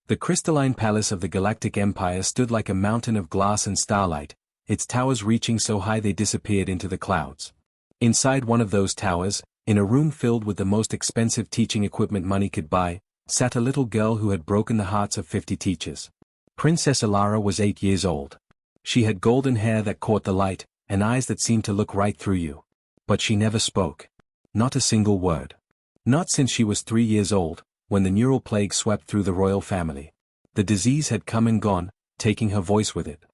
The crystalline palace of the Galactic Empire stood like a mountain of glass and starlight, its towers reaching so high they disappeared into the clouds. Inside one of those towers, in a room filled with the most expensive teaching equipment money could buy, sat a little girl who had broken the hearts of 50 teachers. Princess Alara was 8 years old. She had golden hair that caught the light, and eyes that seemed to look right through you. But she never spoke. Not a single word. Not since she was 3 years old, when the neural plague swept through the royal family. The disease had come and gone, taking her voice with it.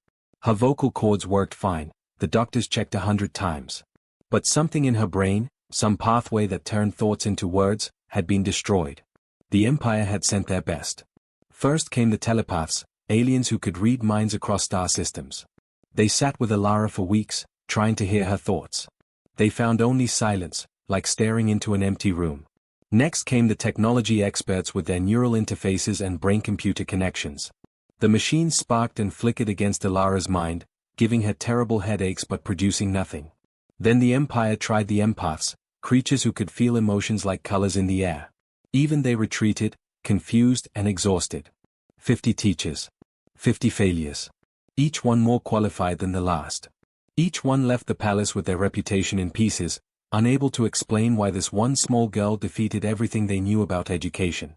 Her vocal cords worked fine, the doctors checked 100 times. But something in her brain, some pathway that turned thoughts into words, had been destroyed. The Empire had sent their best. First came the telepaths, aliens who could read minds across star systems. They sat with Alara for weeks, trying to hear her thoughts. They found only silence, like staring into an empty room. Next came the technology experts with their neural interfaces and brain-computer connections. The machines sparked and flickered against Alara's mind, giving her terrible headaches but producing nothing. Then the Empire tried the empaths, creatures who could feel emotions like colors in the air. Even they retreated, confused and exhausted. 50 teachers. 50 failures. Each one more qualified than the last. Each one left the palace with their reputation in pieces, unable to explain why this one small girl defeated everything they knew about education.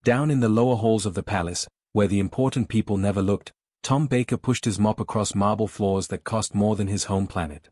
Down in the lower halls of the palace, where the important people never looked, Tom Baker pushed his mop across marble floors that cost more than his home planet.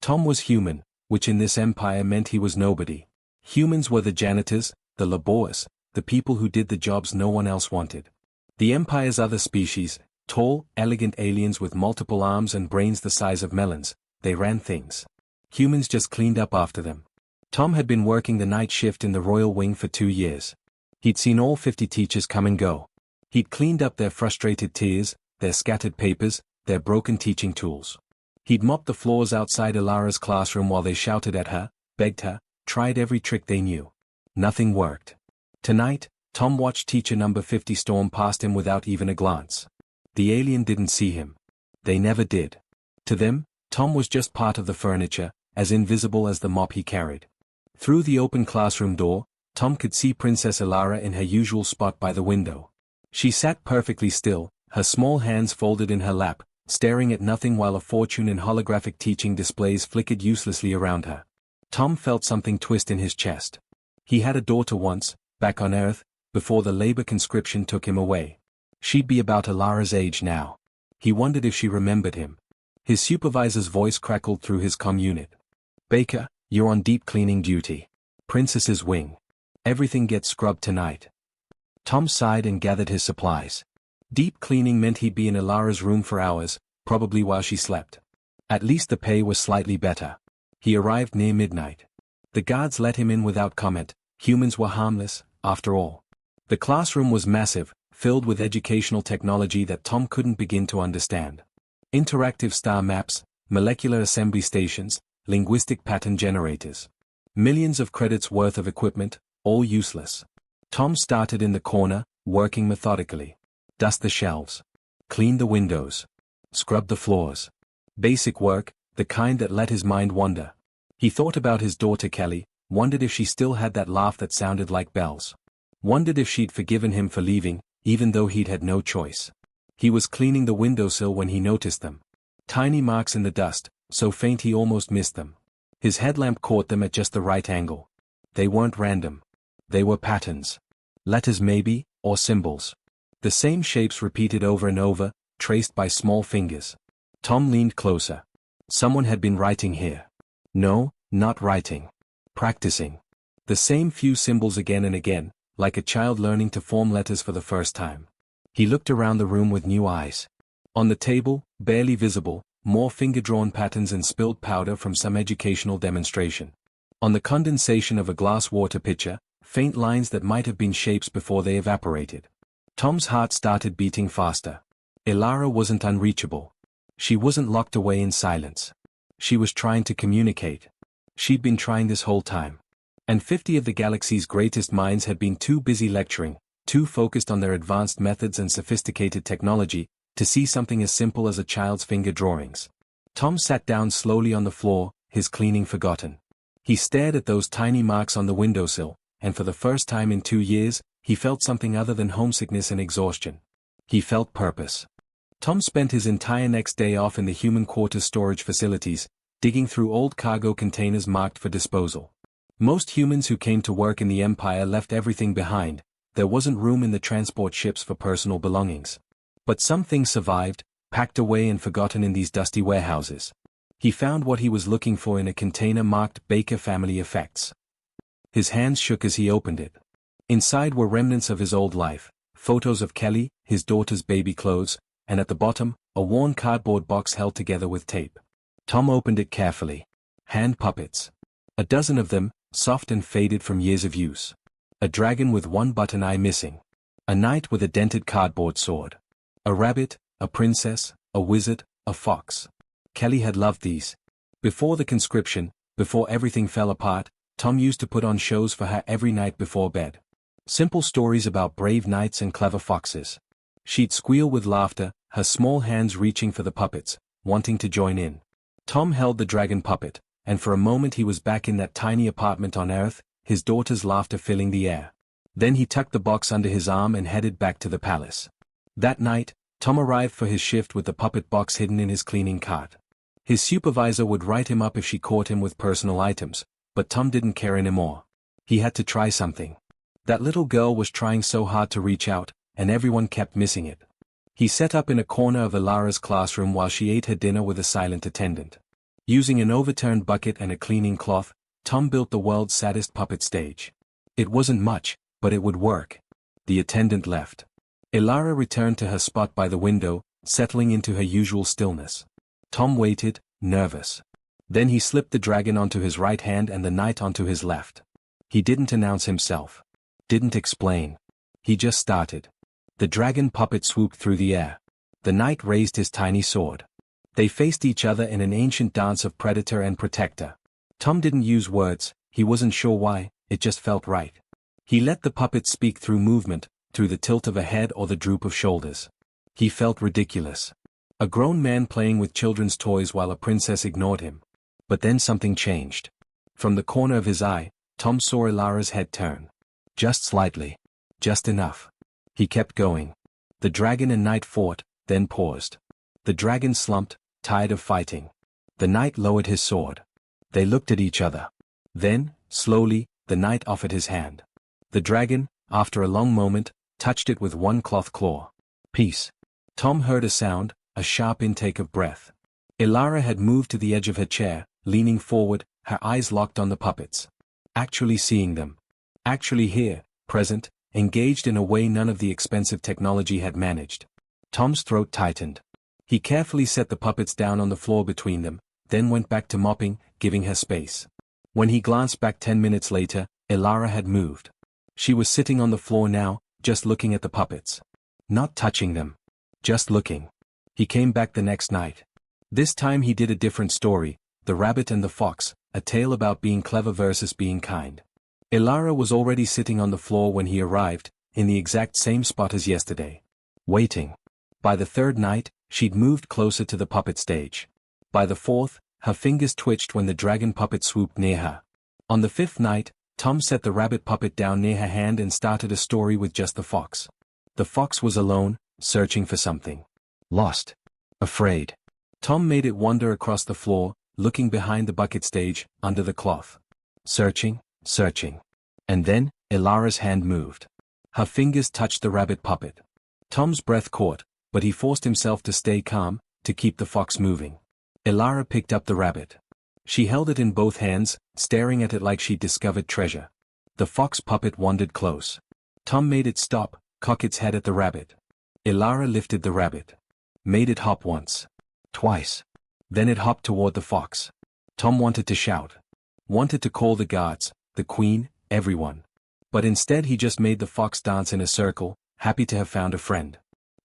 Tom was human, which in this empire meant he was nobody. Humans were the janitors, the laborers, the people who did the jobs no one else wanted. The empire's other species, tall, elegant aliens with multiple arms and brains the size of melons, they ran things. Humans just cleaned up after them. Tom had been working the night shift in the royal wing for 2 years. He'd seen all 50 teachers come and go. He'd cleaned up their frustrated tears, their scattered papers, their broken teaching tools. He'd mopped the floors outside Alara's classroom while they shouted at her, begged her, tried every trick they knew. Nothing worked. Tonight, Tom watched teacher number 50 storm past him without even a glance. The alien didn't see him. They never did. To them, Tom was just part of the furniture, as invisible as the mop he carried. Through the open classroom door, Tom could see Princess Alara in her usual spot by the window. She sat perfectly still, her small hands folded in her lap, staring at nothing while a fortune in holographic teaching displays flickered uselessly around her. Tom felt something twist in his chest. He had a daughter once, back on Earth, before the labor conscription took him away. She'd be about Alara's age now. He wondered if she remembered him. His supervisor's voice crackled through his comm unit. Baker, you're on deep cleaning duty. Princess's wing. Everything gets scrubbed tonight. Tom sighed and gathered his supplies. Deep cleaning meant he'd be in Alara's room for hours, probably while she slept. At least the pay was slightly better. He arrived near midnight. The guards let him in without comment. Humans were harmless, after all. The classroom was massive, filled with educational technology that Tom couldn't begin to understand. Interactive star maps, molecular assembly stations, linguistic pattern generators. Millions of credits worth of equipment, all useless. Tom started in the corner, working methodically. Dust the shelves. Clean the windows. Scrub the floors. Basic work, the kind that let his mind wander. He thought about his daughter Kelly, wondered if she still had that laugh that sounded like bells. Wondered if she'd forgiven him for leaving, even though he'd had no choice. He was cleaning the windowsill when he noticed them. Tiny marks in the dust, so faint he almost missed them. His headlamp caught them at just the right angle. They weren't random. They were patterns. Letters maybe, or symbols. The same shapes repeated over and over, traced by small fingers. Tom leaned closer. Someone had been writing here. No, not writing. Practicing. The same few symbols again and again, like a child learning to form letters for the first time. He looked around the room with new eyes. On the table, barely visible, more finger-drawn patterns and spilled powder from some educational demonstration. On the condensation of a glass water pitcher, faint lines that might have been shapes before they evaporated. Tom's heart started beating faster. Alara wasn't unreachable. She wasn't locked away in silence. She was trying to communicate. She'd been trying this whole time. And 50 of the galaxy's greatest minds had been too busy lecturing, too focused on their advanced methods and sophisticated technology, to see something as simple as a child's finger drawings. Tom sat down slowly on the floor, his cleaning forgotten. He stared at those tiny marks on the windowsill, and for the first time in 2 years, he felt something other than homesickness and exhaustion. He felt purpose. Tom spent his entire next day off in the human quarters storage facilities, digging through old cargo containers marked for disposal. Most humans who came to work in the Empire left everything behind. There wasn't room in the transport ships for personal belongings. But some things survived, packed away and forgotten in these dusty warehouses. He found what he was looking for in a container marked Baker Family Effects. His hands shook as he opened it. Inside were remnants of his old life, photos of Kelly, his daughter's baby clothes, and at the bottom, a worn cardboard box held together with tape. Tom opened it carefully. Hand puppets. A dozen of them, soft and faded from years of use. A dragon with one button eye missing. A knight with a dented cardboard sword. A rabbit, a princess, a wizard, a fox. Kelly had loved these. Before the conscription, before everything fell apart, Tom used to put on shows for her every night before bed. Simple stories about brave knights and clever foxes. She'd squeal with laughter, her small hands reaching for the puppets, wanting to join in. Tom held the dragon puppet, and for a moment he was back in that tiny apartment on Earth, his daughter's laughter filling the air. Then he tucked the box under his arm and headed back to the palace. That night, Tom arrived for his shift with the puppet box hidden in his cleaning cart. His supervisor would write him up if she caught him with personal items, but Tom didn't care anymore. He had to try something. That little girl was trying so hard to reach out, and everyone kept missing it. He set up in a corner of Ilara's classroom while she ate her dinner with a silent attendant. Using an overturned bucket and a cleaning cloth, Tom built the world's saddest puppet stage. It wasn't much, but it would work. The attendant left. Ilara returned to her spot by the window, settling into her usual stillness. Tom waited, nervous. Then he slipped the dragon onto his right hand and the knight onto his left. He didn't announce himself. Didn't explain. He just started. The dragon puppet swooped through the air. The knight raised his tiny sword. They faced each other in an ancient dance of predator and protector. Tom didn't use words, he wasn't sure why, it just felt right. He let the puppet speak through movement, through the tilt of a head or the droop of shoulders. He felt ridiculous. A grown man playing with children's toys while a princess ignored him. But then something changed. From the corner of his eye, Tom saw Ilara's head turn. Just slightly. Just enough. He kept going. The dragon and knight fought, then paused. The dragon slumped, tired of fighting. The knight lowered his sword. They looked at each other. Then, slowly, the knight offered his hand. The dragon, after a long moment, touched it with one cloth claw. Peace. Tom heard a sound, a sharp intake of breath. Ilara had moved to the edge of her chair, leaning forward, her eyes locked on the puppets. Actually seeing them. Actually here, present, engaged in a way none of the expensive technology had managed. Tom's throat tightened. He carefully set the puppets down on the floor between them, then went back to mopping, giving her space. When he glanced back 10 minutes later, Ilara had moved. She was sitting on the floor now, just looking at the puppets. Not touching them. Just looking. He came back the next night. This time he did a different story, The Rabbit and the Fox, a tale about being clever versus being kind. Ilara was already sitting on the floor when he arrived, in the exact same spot as yesterday. Waiting. By the third night, she'd moved closer to the puppet stage. By the fourth, her fingers twitched when the dragon puppet swooped near her. On the fifth night, Tom set the rabbit puppet down near her hand and started a story with just the fox. The fox was alone, searching for something. Lost. Afraid. Tom made it wander across the floor, looking behind the bucket stage, under the cloth. Searching. Searching. And then, Ilara's hand moved. Her fingers touched the rabbit puppet. Tom's breath caught, but he forced himself to stay calm, to keep the fox moving. Ilara picked up the rabbit. She held it in both hands, staring at it like she'd discovered treasure. The fox puppet wandered close. Tom made it stop, cock its head at the rabbit. Ilara lifted the rabbit. Made it hop once. Twice. Then it hopped toward the fox. Tom wanted to shout. Wanted to call the guards, the queen, everyone. But instead he just made the fox dance in a circle, happy to have found a friend.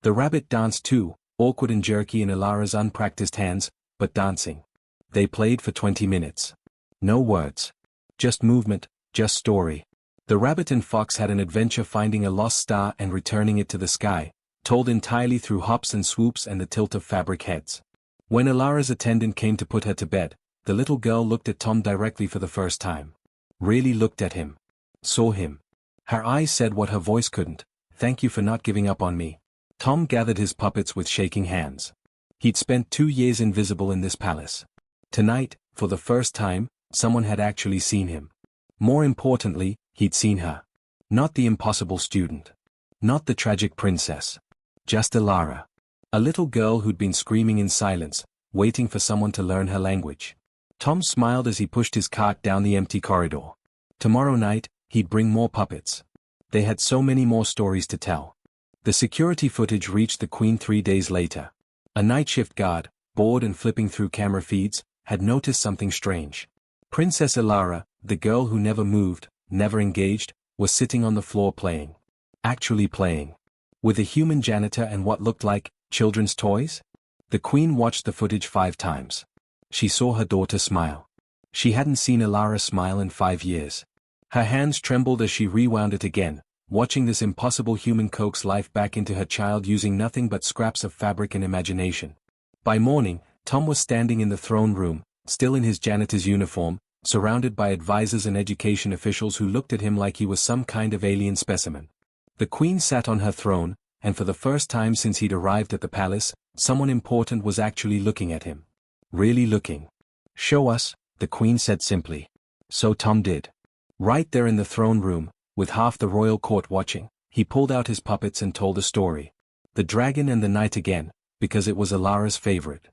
The rabbit danced too, awkward and jerky in Ilara's unpracticed hands, but dancing. They played for 20 minutes. No words. Just movement, just story. The rabbit and fox had an adventure finding a lost star and returning it to the sky, told entirely through hops and swoops and the tilt of fabric heads. When Ilara's attendant came to put her to bed, the little girl looked at Tom directly for the first time. Really looked at him. Saw him. Her eyes said what her voice couldn't. Thank you for not giving up on me. Tom gathered his puppets with shaking hands. He'd spent 2 years invisible in this palace. Tonight, for the first time, someone had actually seen him. More importantly, he'd seen her. Not the impossible student. Not the tragic princess. Just Alara. A little girl who'd been screaming in silence, waiting for someone to learn her language. Tom smiled as he pushed his cart down the empty corridor. Tomorrow night, he'd bring more puppets. They had so many more stories to tell. The security footage reached the Queen 3 days later. A night shift guard, bored and flipping through camera feeds, had noticed something strange. Princess Alara, the girl who never moved, never engaged, was sitting on the floor playing. Actually playing. With a human janitor and what looked like children's toys? The Queen watched the footage 5 times. She saw her daughter smile. She hadn't seen Alara smile in 5 years. Her hands trembled as she rewound it again, watching this impossible human coax life back into her child using nothing but scraps of fabric and imagination. By morning, Tom was standing in the throne room, still in his janitor's uniform, surrounded by advisors and education officials who looked at him like he was some kind of alien specimen. The Queen sat on her throne, and for the first time since he'd arrived at the palace, someone important was actually looking at him. Really looking. "Show us," the Queen said simply. So Tom did. Right there in the throne room, with half the royal court watching, he pulled out his puppets and told a story. The dragon and the knight again, because it was Alara's favorite.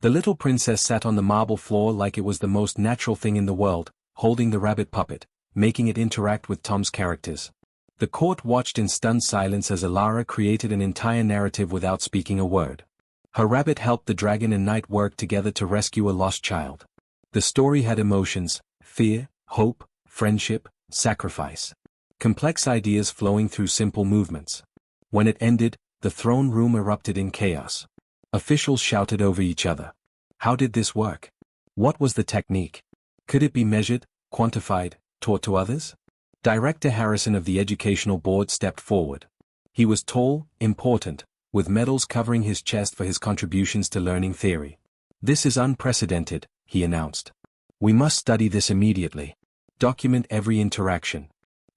The little princess sat on the marble floor like it was the most natural thing in the world, holding the rabbit puppet, making it interact with Tom's characters. The court watched in stunned silence as Alara created an entire narrative without speaking a word. Her rabbit helped the dragon and knight work together to rescue a lost child. The story had emotions, fear, hope, friendship, sacrifice. Complex ideas flowing through simple movements. When it ended, the throne room erupted in chaos. Officials shouted over each other. How did this work? What was the technique? Could it be measured, quantified, taught to others? Director Harrison of the Educational Board stepped forward. He was tall, important, with medals covering his chest for his contributions to learning theory. "This is unprecedented," he announced. "We must study this immediately. Document every interaction.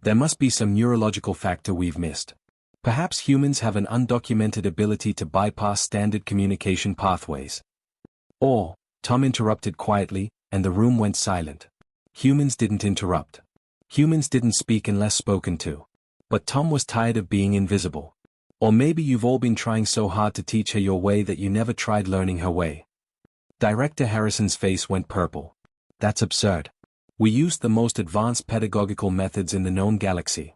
There must be some neurological factor we've missed. Perhaps humans have an undocumented ability to bypass standard communication pathways." Or, Tom interrupted quietly, and the room went silent. Humans didn't interrupt. Humans didn't speak unless spoken to. But Tom was tired of being invisible. Or maybe you've all been trying so hard to teach her your way that you never tried learning her way. Director Harrison's face went purple. That's absurd. We used the most advanced pedagogical methods in the known galaxy.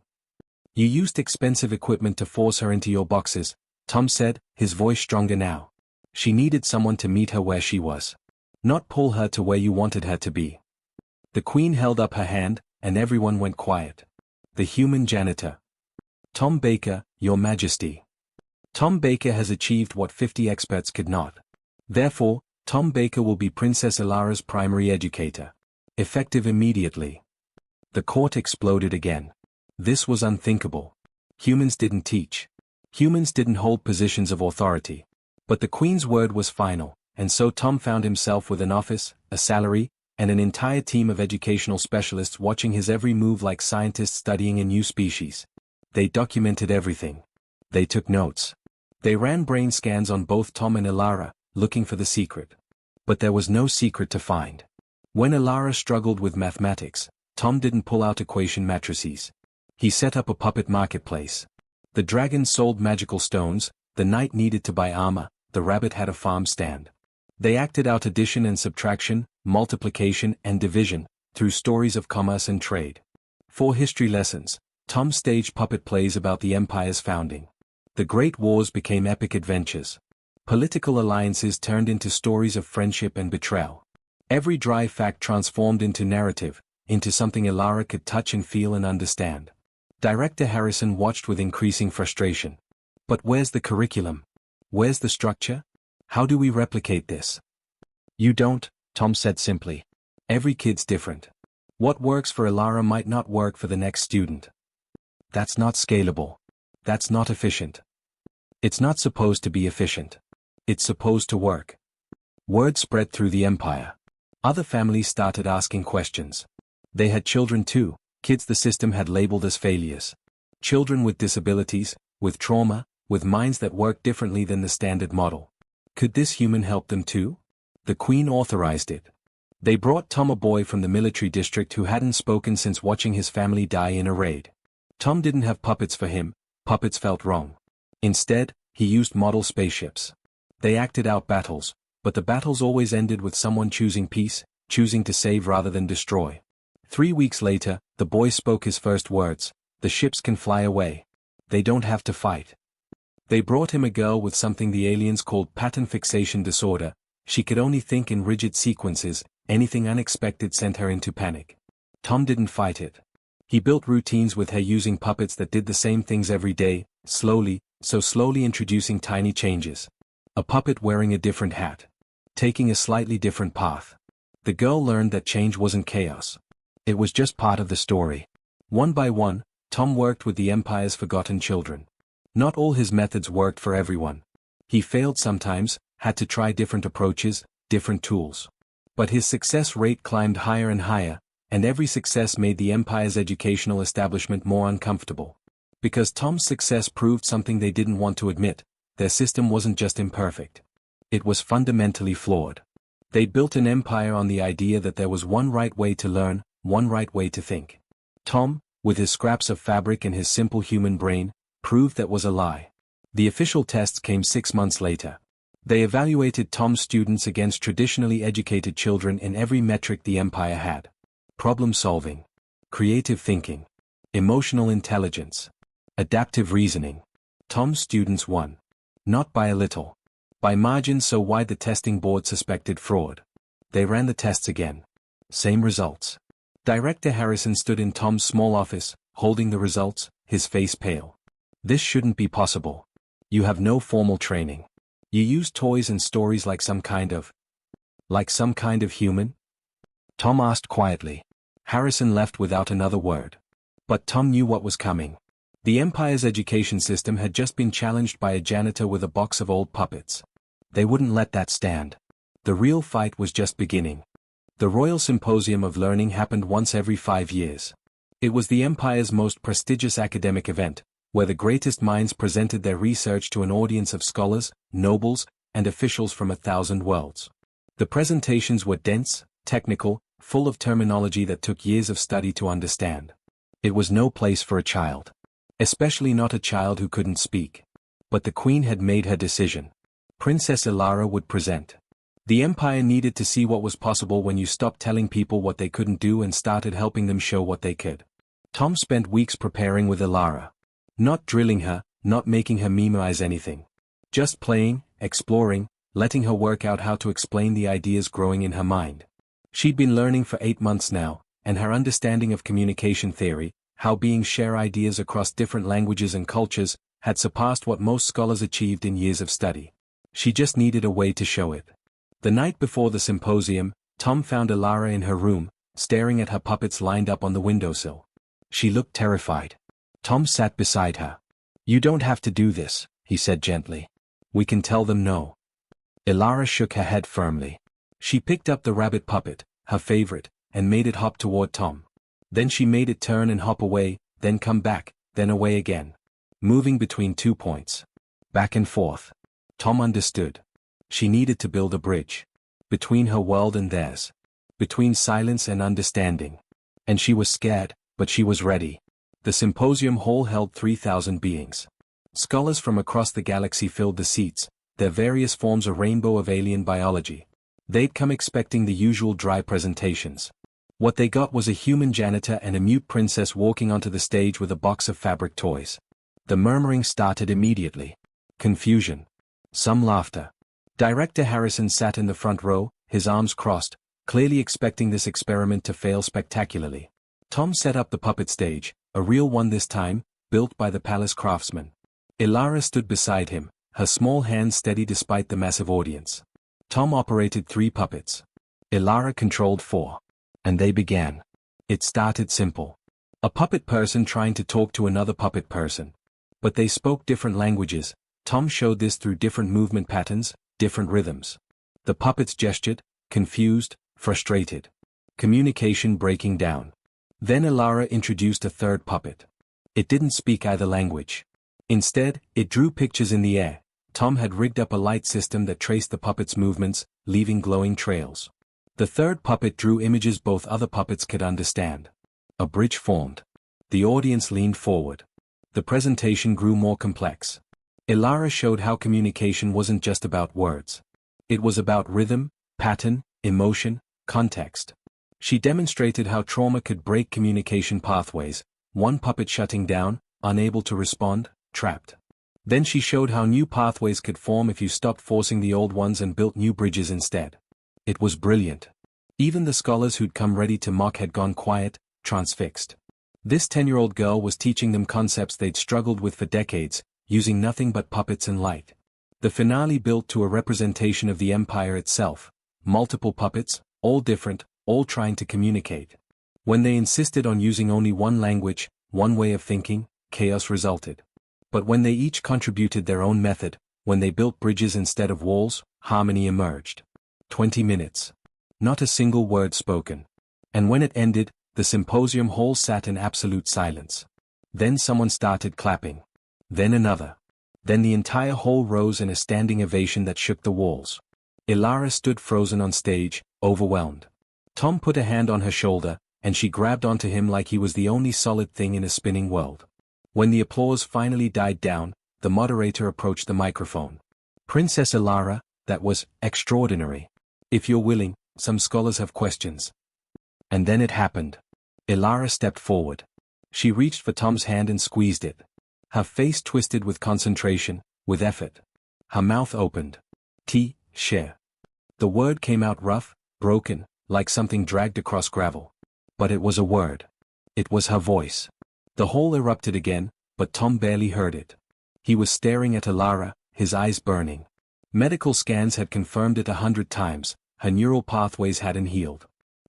You used expensive equipment to force her into your boxes, Tom said, his voice stronger now. She needed someone to meet her where she was. Not pull her to where you wanted her to be. The Queen held up her hand, and everyone went quiet. The human janitor. "Tom Baker, Your Majesty." Tom Baker has achieved what 50 experts could not. Therefore, Tom Baker will be Princess Alara's primary educator. Effective immediately. The court exploded again. This was unthinkable. Humans didn't teach. Humans didn't hold positions of authority. But the Queen's word was final, and so Tom found himself with an office, a salary, and an entire team of educational specialists watching his every move like scientists studying a new species. They documented everything. They took notes. They ran brain scans on both Tom and Alara, looking for the secret. But there was no secret to find. When Alara struggled with mathematics, Tom didn't pull out equation matrices. He set up a puppet marketplace. The dragon sold magical stones, the knight needed to buy armor, the rabbit had a farm stand. They acted out addition and subtraction, multiplication and division, through stories of commerce and trade. For history lessons, Tom staged puppet plays about the Empire's founding. The Great Wars became epic adventures. Political alliances turned into stories of friendship and betrayal. Every dry fact transformed into narrative, into something Alara could touch and feel and understand. Director Harrison watched with increasing frustration. But where's the curriculum? Where's the structure? How do we replicate this? You don't, Tom said simply. Every kid's different. What works for Alara might not work for the next student. That's not scalable. That's not efficient. It's not supposed to be efficient. It's supposed to work. Word spread through the Empire. Other families started asking questions. They had children too, kids the system had labeled as failures. Children with disabilities, with trauma, with minds that worked differently than the standard model. Could this human help them too? The Queen authorized it. They brought Tom, a boy from the military district who hadn't spoken since watching his family die in a raid. Tom didn't have puppets for him, puppets felt wrong. Instead, he used model spaceships. They acted out battles, but the battles always ended with someone choosing peace, choosing to save rather than destroy. 3 weeks later, the boy spoke his first words: "The ships can fly away. They don't have to fight." They brought him a girl with something the aliens called pattern fixation disorder. She could only think in rigid sequences. Anything unexpected sent her into panic. Tom didn't fight it. He built routines with her using puppets that did the same things every day, slowly, so slowly introducing tiny changes. A puppet wearing a different hat. Taking a slightly different path. The girl learned that change wasn't chaos. It was just part of the story. One by one, Tom worked with the Empire's forgotten children. Not all his methods worked for everyone. He failed sometimes, had to try different approaches, different tools. But his success rate climbed higher and higher, and every success made the Empire's educational establishment more uncomfortable. Because Tom's success proved something they didn't want to admit: their system wasn't just imperfect. It was fundamentally flawed. They built an empire on the idea that there was one right way to learn, one right way to think. Tom, with his scraps of fabric and his simple human brain, proved that was a lie. The official tests came 6 months later. They evaluated Tom's students against traditionally educated children in every metric the Empire had. Problem solving, creative thinking, emotional intelligence, adaptive reasoning. Tom's students won. Not by a little. By margins so wide the testing board suspected fraud. They ran the tests again. Same results. Director Harrison stood in Tom's small office, holding the results, his face pale. "This shouldn't be possible. You have no formal training. You use toys and stories like some kind of human?" Tom asked quietly. Harrison left without another word. But Tom knew what was coming. The Empire's education system had just been challenged by a janitor with a box of old puppets. They wouldn't let that stand. The real fight was just beginning. The Royal Symposium of Learning happened once every 5 years. It was the Empire's most prestigious academic event, where the greatest minds presented their research to an audience of scholars, nobles, and officials from 1,000 worlds. The presentations were dense, technical, full of terminology that took years of study to understand. It was no place for a child. Especially not a child who couldn't speak. But the Queen had made her decision. Princess Ilara would present. The Empire needed to see what was possible when you stopped telling people what they couldn't do and started helping them show what they could. Tom spent weeks preparing with Ilara. Not drilling her, not making her memorize anything. Just playing, exploring, letting her work out how to explain the ideas growing in her mind. She'd been learning for 8 months now, and her understanding of communication theory, how beings share ideas across different languages and cultures, had surpassed what most scholars achieved in years of study. She just needed a way to show it. The night before the symposium, Tom found Ilara in her room, staring at her puppets lined up on the windowsill. She looked terrified. Tom sat beside her. "You don't have to do this," he said gently. "We can tell them no." Ilara shook her head firmly. She picked up the rabbit puppet, her favorite, and made it hop toward Tom. Then she made it turn and hop away, then come back, then away again. Moving between 2 points. Back and forth. Tom understood. She needed to build a bridge. Between her world and theirs. Between silence and understanding. And she was scared, but she was ready. The symposium hall held 3,000 beings. Scholars from across the galaxy filled the seats, their various forms a rainbow of alien biology. They'd come expecting the usual dry presentations. What they got was a human janitor and a mute princess walking onto the stage with a box of fabric toys. The murmuring started immediately. Confusion. Some laughter. Director Harrison sat in the front row, his arms crossed, clearly expecting this experiment to fail spectacularly. Tom set up the puppet stage, a real one this time, built by the palace craftsman. Ilara stood beside him, her small hands steady despite the massive audience. Tom operated 3 puppets. Ilara controlled 4. And they began. It started simple. A puppet person trying to talk to another puppet person. But they spoke different languages. Tom showed this through different movement patterns, different rhythms. The puppets gestured, confused, frustrated. Communication breaking down. Then Ilara introduced a third puppet. It didn't speak either language. Instead, it drew pictures in the air. Tom had rigged up a light system that traced the puppet's movements, leaving glowing trails. The third puppet drew images both other puppets could understand. A bridge formed. The audience leaned forward. The presentation grew more complex. Ilara showed how communication wasn't just about words. It was about rhythm, pattern, emotion, context. She demonstrated how trauma could break communication pathways, one puppet shutting down, unable to respond, trapped. Then she showed how new pathways could form if you stopped forcing the old ones and built new bridges instead. It was brilliant. Even the scholars who'd come ready to mock had gone quiet, transfixed. This 10-year-old girl was teaching them concepts they'd struggled with for decades, using nothing but puppets and light. The finale built to a representation of the Empire itself. Multiple puppets, all different, all trying to communicate. When they insisted on using only one language, one way of thinking, chaos resulted. But when they each contributed their own method, when they built bridges instead of walls, harmony emerged. 20 minutes. Not a single word spoken. And when it ended, the symposium hall sat in absolute silence. Then someone started clapping. Then another. Then the entire hall rose in a standing ovation that shook the walls. Ilara stood frozen on stage, overwhelmed. Tom put a hand on her shoulder, and she grabbed onto him like he was the only solid thing in a spinning world. When the applause finally died down, the moderator approached the microphone. Princess Ilara, that was extraordinary. If you're willing, some scholars have questions. And then it happened. Ilara stepped forward. She reached for Tom's hand and squeezed it. Her face twisted with concentration, with effort. Her mouth opened. Share. The word came out rough, broken, like something dragged across gravel. But it was a word. It was her voice. The hall erupted again, but Tom barely heard it. He was staring at Ilara, his eyes burning. Medical scans had confirmed it 100 times, her neural pathways hadn't healed.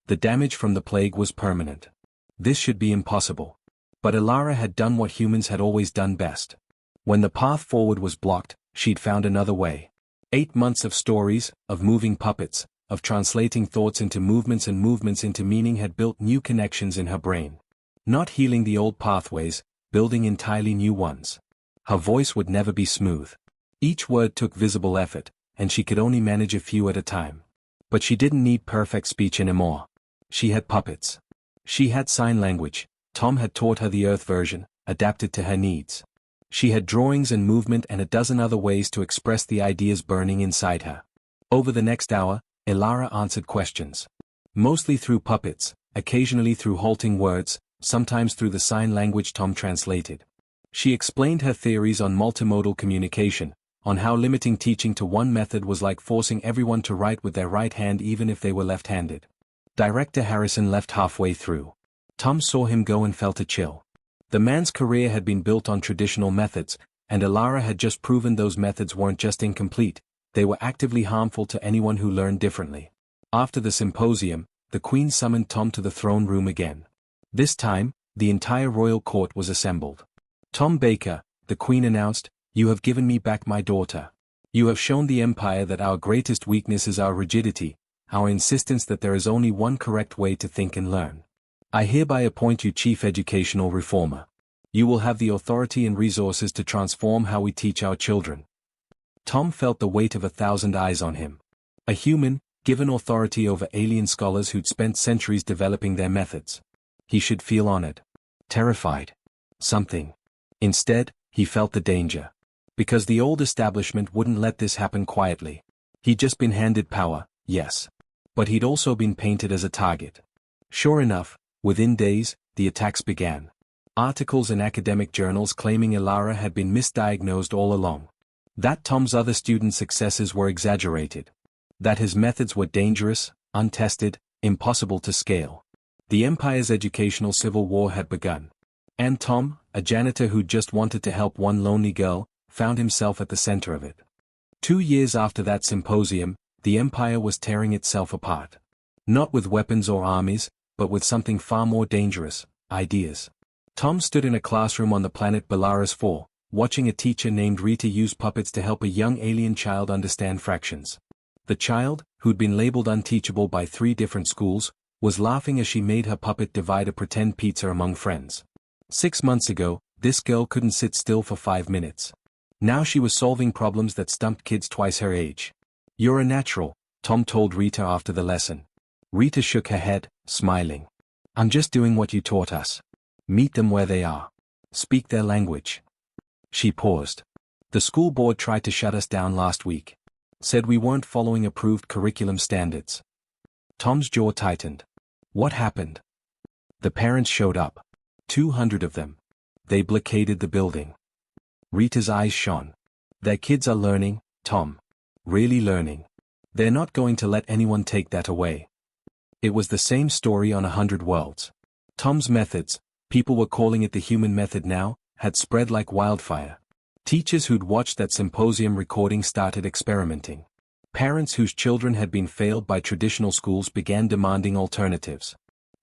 The damage from the plague was permanent. This should be impossible. But Ilara had done what humans had always done best. When the path forward was blocked, she'd found another way. 8 months of stories, of moving puppets, of translating thoughts into movements and movements into meaning had built new connections in her brain. Not healing the old pathways, building entirely new ones. Her voice would never be smooth. Each word took visible effort, and she could only manage a few at a time. But she didn't need perfect speech anymore. She had puppets. She had sign language. Tom had taught her the Earth version, adapted to her needs. She had drawings and movement and a dozen other ways to express the ideas burning inside her. Over the next hour, Ilara answered questions. Mostly through puppets, occasionally through halting words, sometimes through the sign language Tom translated. She explained her theories on multimodal communication, on how limiting teaching to one method was like forcing everyone to write with their right hand even if they were left-handed. Director Harrison left halfway through. Tom saw him go and felt a chill. The man's career had been built on traditional methods, and Ilara had just proven those methods weren't just incomplete, they were actively harmful to anyone who learned differently. After the symposium, the Queen summoned Tom to the throne room again. This time, the entire royal court was assembled. Tom Baker, the Queen announced, "You have given me back my daughter. You have shown the Empire that our greatest weakness is our rigidity, our insistence that there is only one correct way to think and learn. I hereby appoint you Chief Educational Reformer. You will have the authority and resources to transform how we teach our children." Tom felt the weight of 1,000 eyes on him. A human, given authority over alien scholars who'd spent centuries developing their methods. He should feel honored. Terrified. Something. Instead, he felt the danger. Because the old establishment wouldn't let this happen quietly. He'd just been handed power, yes. But he'd also been painted as a target. Sure enough, within days, the attacks began. Articles in academic journals claiming Ilara had been misdiagnosed all along. That Tom's other student successes were exaggerated. That his methods were dangerous, untested, impossible to scale. The Empire's educational civil war had begun. And Tom, a janitor who just wanted to help one lonely girl, found himself at the center of it. 2 years after that symposium, the Empire was tearing itself apart. Not with weapons or armies, but with something far more dangerous, ideas. Tom stood in a classroom on the planet Belarus 4, watching a teacher named Rita use puppets to help a young alien child understand fractions. The child, who'd been labeled unteachable by 3 different schools, was laughing as she made her puppet divide a pretend pizza among friends. 6 months ago, This girl couldn't sit still for 5 minutes. Now she was solving problems that stumped kids twice her age. "You're a natural," Tom told Rita after the lesson. Rita shook her head, smiling. "I'm just doing what you taught us. Meet them where they are. Speak their language." She paused. "The school board tried to shut us down last week. Said we weren't following approved curriculum standards." Tom's jaw tightened. "What happened?" "The parents showed up. 200 of them. They blockaded the building." Rita's eyes shone. "Their kids are learning, Tom. Really learning. They're not going to let anyone take that away." It was the same story on 100 worlds. Tom's methods, people were calling it the human method now, had spread like wildfire. Teachers who'd watched that symposium recording started experimenting. Parents whose children had been failed by traditional schools began demanding alternatives.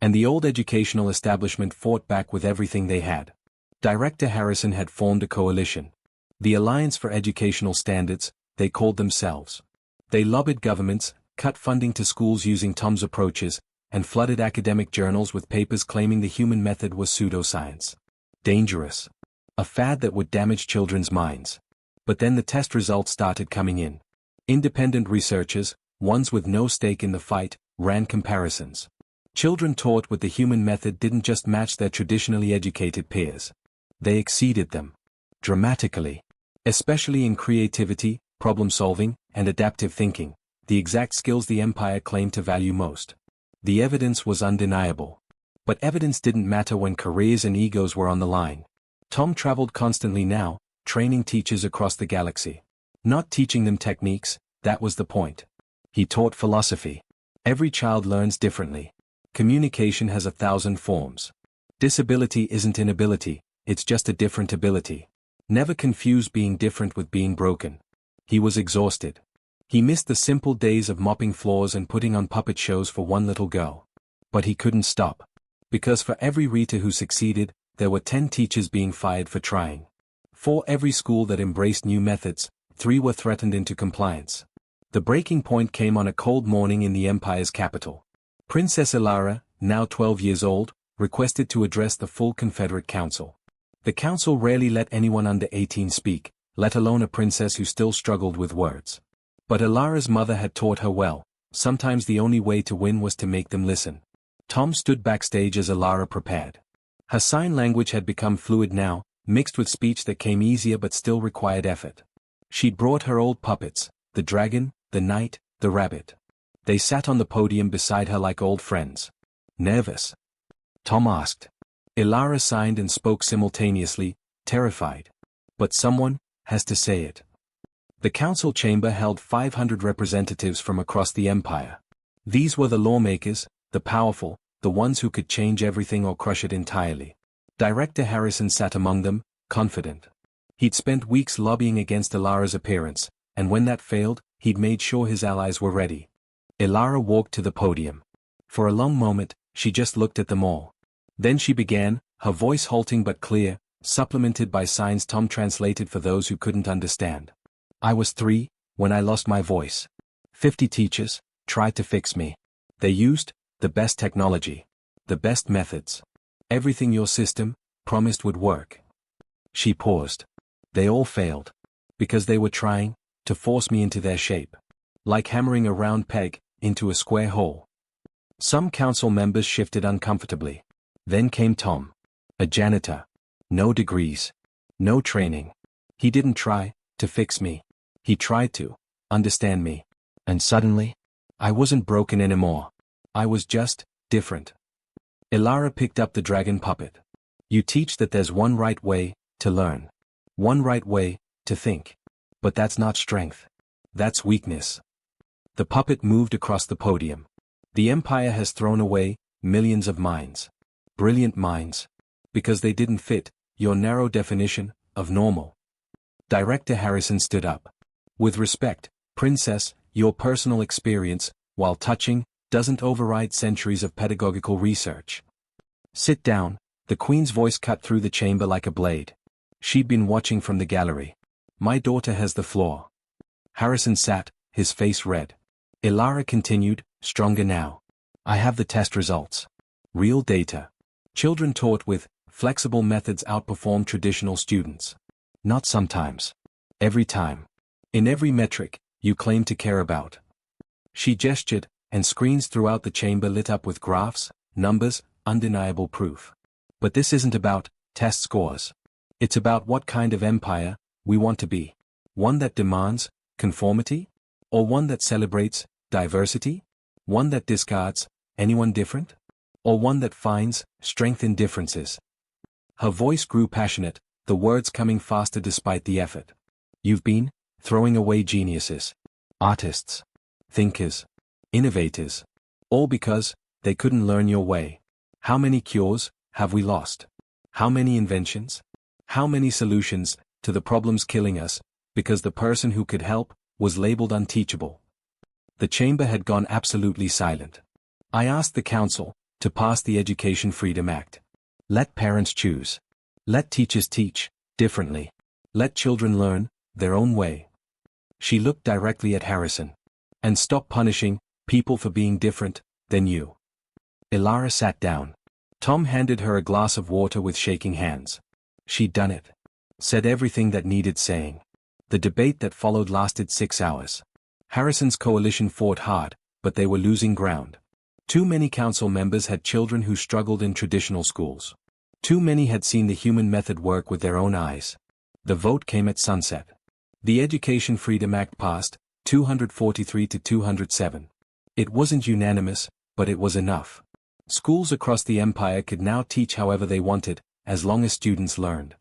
And the old educational establishment fought back with everything they had. Director Harrison had formed a coalition. The Alliance for Educational Standards, they called themselves. They lobbied governments, cut funding to schools using Tom's approaches, and flooded academic journals with papers claiming the human method was pseudoscience. Dangerous. A fad that would damage children's minds. But then the test results started coming in. Independent researchers, ones with no stake in the fight, ran comparisons. Children taught with the human method didn't just match their traditionally educated peers. They exceeded them. Dramatically. Especially in creativity, problem-solving, and adaptive thinking, the exact skills the empire claimed to value most. The evidence was undeniable. But evidence didn't matter when careers and egos were on the line. Tom traveled constantly now, training teachers across the galaxy. Not teaching them techniques, that was the point. He taught philosophy. Every child learns differently. Communication has 1,000 forms. Disability isn't inability, it's just a different ability. Never confuse being different with being broken. He was exhausted. He missed the simple days of mopping floors and putting on puppet shows for one little girl. But he couldn't stop. Because for every Rita who succeeded, there were 10 teachers being fired for trying. For every school that embraced new methods, 3 were threatened into compliance. The breaking point came on a cold morning in the Empire's capital. Princess Ilara, now 12 years old, requested to address the full Confederate Council. The council rarely let anyone under 18 speak, let alone a princess who still struggled with words. But Ilara's mother had taught her well, sometimes the only way to win was to make them listen. Tom stood backstage as Ilara prepared. Her sign language had become fluid now, mixed with speech that came easier but still required effort. She'd brought her old puppets, the dragon, the knight, the rabbit. They sat on the podium beside her like old friends. "Nervous?" Tom asked. Ilara signed and spoke simultaneously, terrified. "But someone has to say it." The council chamber held 500 representatives from across the empire. These were the lawmakers, the powerful, the ones who could change everything or crush it entirely. Director Harrison sat among them, confident. He'd spent weeks lobbying against Ilara's appearance, and when that failed, he'd made sure his allies were ready. Ilara walked to the podium. For a long moment, she just looked at them all. Then she began, her voice halting but clear, supplemented by signs Tom translated for those who couldn't understand. "I was 3, when I lost my voice. 50 teachers tried to fix me. They used the best technology, the best methods. Everything your system promised would work." She paused. "They all failed. Because they were trying to force me into their shape. Like hammering a round peg into a square hole." Some council members shifted uncomfortably. Then came Tom. A janitor. No degrees. No training. He didn't try to fix me. He tried to understand me. And suddenly, I wasn't broken anymore. I was just different. Ilara picked up the dragon puppet. "You teach that there's one right way to learn. One right way to think. But that's not strength. That's weakness." The puppet moved across the podium. "The Empire has thrown away millions of minds. Brilliant minds. Because they didn't fit your narrow definition of normal." Director Harrison stood up. "With respect, Princess, your personal experience, while touching, doesn't override centuries of pedagogical research. Sit down." The Queen's voice cut through the chamber like a blade. She'd been watching from the gallery. "My daughter has the floor." Harrison sat, his face red. Ilara continued, stronger now. "I have the test results. Real data. Children taught with flexible methods outperform traditional students. Not sometimes. Every time. In every metric you claim to care about. She gestured, and screens throughout the chamber lit up with graphs, numbers, undeniable proof. But this isn't about test scores. It's about what kind of empire we want to be. One that demands conformity? Or one that celebrates diversity? One that discards anyone different? Or one that finds strength in differences? Her voice grew passionate, the words coming faster despite the effort. You've been throwing away geniuses, artists, thinkers, innovators, all because they couldn't learn your way. How many cures have we lost? How many inventions? How many solutions to the problems killing us, because the person who could help was labeled unteachable? The chamber had gone absolutely silent. I asked the council to pass the Education Freedom Act. Let parents choose. Let teachers teach differently. Let children learn their own way. She looked directly at Harrison. And stop punishing people for being different than you. Ilara sat down. Tom handed her a glass of water with shaking hands. She'd done it. Said everything that needed saying. The debate that followed lasted 6 hours. Harrison's coalition fought hard, but they were losing ground. Too many council members had children who struggled in traditional schools. Too many had seen the human method work with their own eyes. The vote came at sunset. The Education Freedom Act passed, 243 to 207. It wasn't unanimous, but it was enough. Schools across the empire could now teach however they wanted, as long as students learned.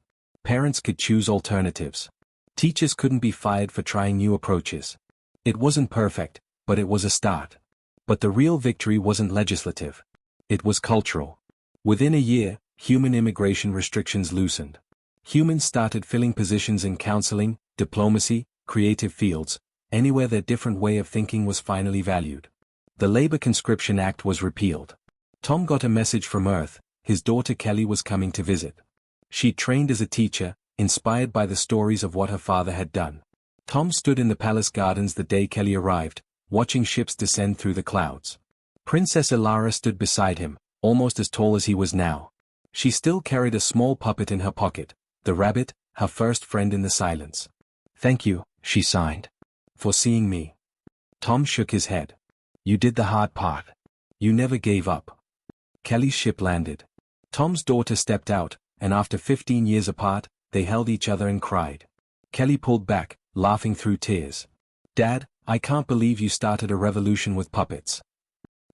Parents could choose alternatives. Teachers couldn't be fired for trying new approaches. It wasn't perfect, but it was a start. But the real victory wasn't legislative. It was cultural. Within a year, human immigration restrictions loosened. Humans started filling positions in counseling, diplomacy, creative fields, anywhere their different way of thinking was finally valued. The Labor Conscription Act was repealed. Tom got a message from Earth. His daughter Kelly was coming to visit. She trained as a teacher, inspired by the stories of what her father had done. Tom stood in the palace gardens the day Kelly arrived, watching ships descend through the clouds. Princess Ilara stood beside him, almost as tall as he was now. She still carried a small puppet in her pocket, the rabbit, her first friend in the silence. "Thank you," she signed. "For seeing me." Tom shook his head. "You did the hard part. You never gave up." Kelly's ship landed. Tom's daughter stepped out, and after 15 years apart, they held each other and cried. Kelly pulled back, laughing through tears. "Dad, I can't believe you started a revolution with puppets."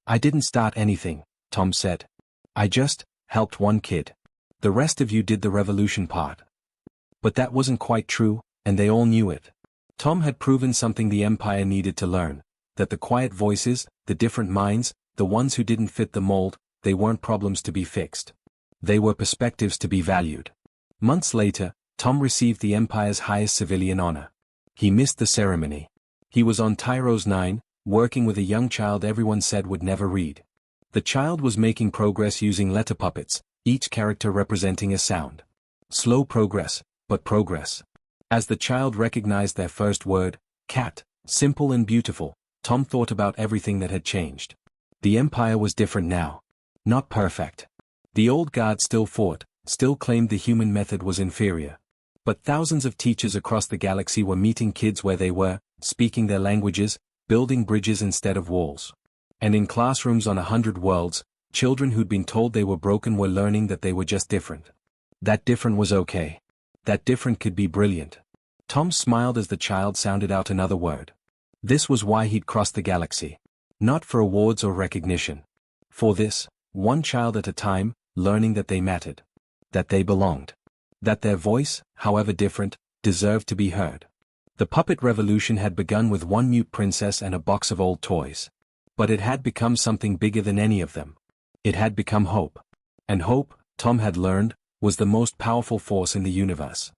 "I didn't start anything," Tom said. "I just helped one kid. The rest of you did the revolution part." But that wasn't quite true, and they all knew it. Tom had proven something the Empire needed to learn, that the quiet voices, the different minds, the ones who didn't fit the mold, they weren't problems to be fixed. They were perspectives to be valued. Months later, Tom received the Empire's highest civilian honor. He missed the ceremony. He was on Tyros 9, working with a young child everyone said would never read. The child was making progress using letter puppets, each character representing a sound. Slow progress, but progress. As the child recognized their first word, cat, simple and beautiful, Tom thought about everything that had changed. The Empire was different now. Not perfect. The old guard still fought, still claimed the human method was inferior. But thousands of teachers across the galaxy were meeting kids where they were, speaking their languages, building bridges instead of walls. And in classrooms on 100 worlds, children who'd been told they were broken were learning that they were just different. That different was okay. That different could be brilliant. Tom smiled as the child sounded out another word. This was why he'd crossed the galaxy. Not for awards or recognition. For this, one child at a time, learning that they mattered. That they belonged. That their voice, however different, deserved to be heard. The puppet revolution had begun with one mute princess and a box of old toys. But it had become something bigger than any of them. It had become hope. And hope, Tom had learned, was the most powerful force in the universe.